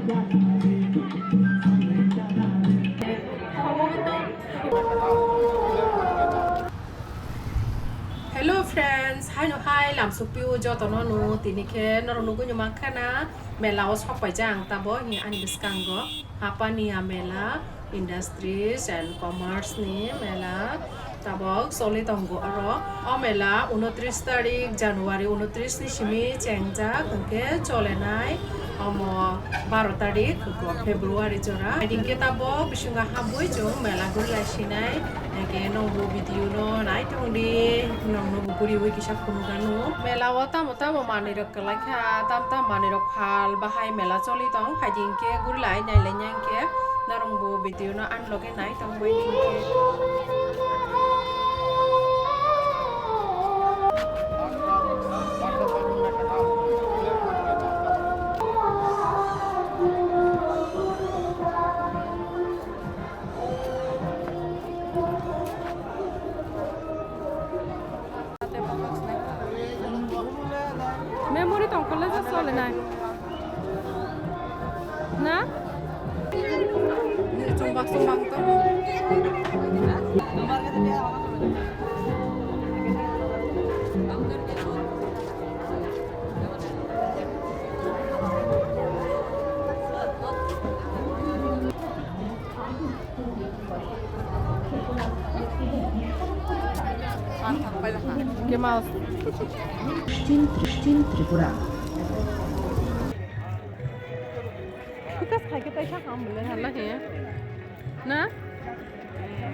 Hello friends, hi no hi, làm số piu cho tao nó nu, thì ní cái nó nu cũng như mà cái na, mẹ lao shop phải chăng, ta bỏ như anh biskan go, apa ni amela, industries and commerce ni mela, ta bỏ solid tong go aro, mela 29 tarik Januari 29 ni simi cengja, ke chole nai, omo 12 tarik go Februari jora, idin kita bo bisunga habui jo mela gula sinai. Ke nongbu video no nai tong di nongbu guri wiki sak kunuganu mela wata mota mo mani rok kalakha tam mani rok phal bahai mela choli tong phajing ke guri lai nai le nyang ke narongbu video no an loge nai tong waiting ke memory tong kolle sa sole nai na sumbang to ke mouse Tristin Tripura. kita khai ke taisha kam bole hala he na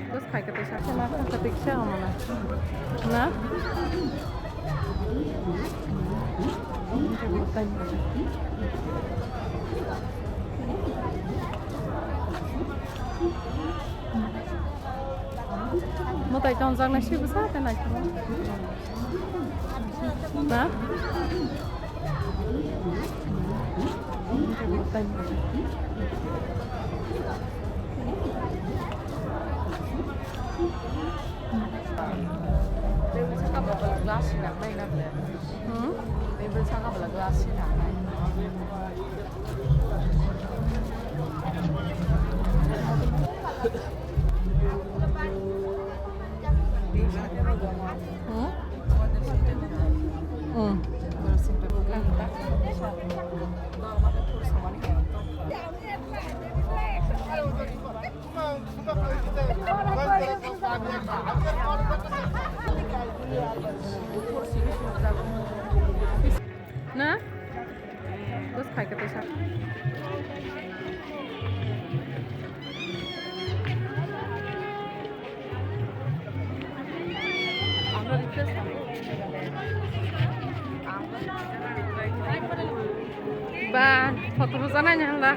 terus khai ke taisha ke na ke taisha amana na mo tai chong jang na shi busa ta na na Baby cakap berapa gelas sih nak main nak? Baby cakap berapa gelas sih nak main? na terus khai ke taisha আমরা request ba foto buzana nyala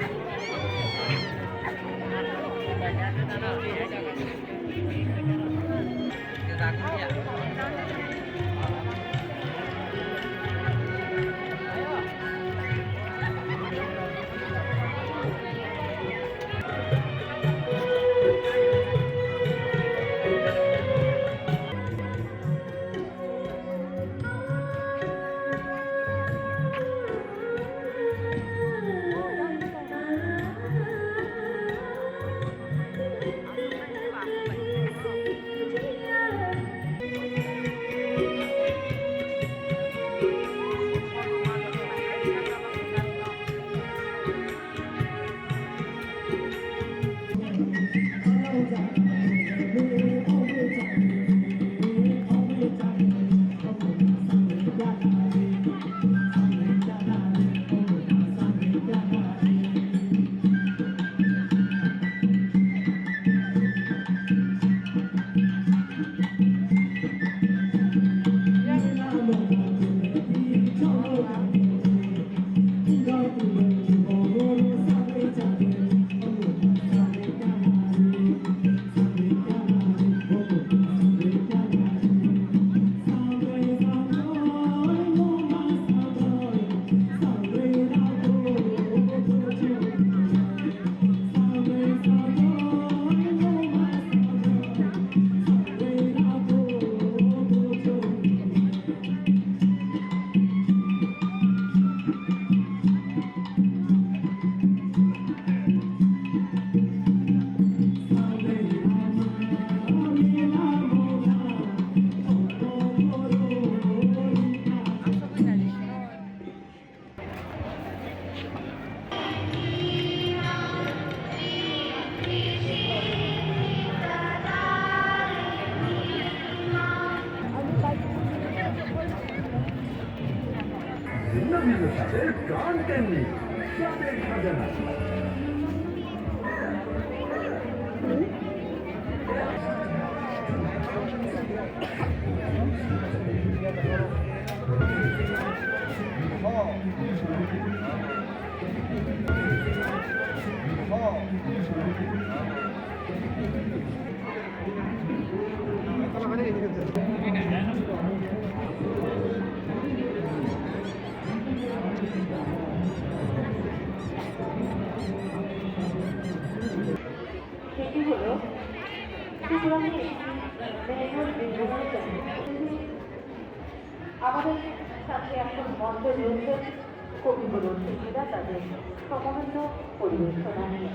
ভিন্ন ভিন্ন স্বাদের প্রাণ তেমনি স্বাদের খাজানা। সেটি হলো ত্রিপুরাকে আমাদের সাথে এখন মঞ্চে রয়েছেন কবিগুরু শিল্পীরা তাদের সমন্বিত পরিবেশনা নিয়ে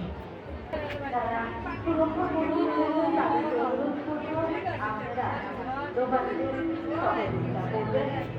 তারা সুরক্ষা পরিবেশনের তাদের অনুরোধ করব আপনারা দোকানদের সহযোগিতা করবেন।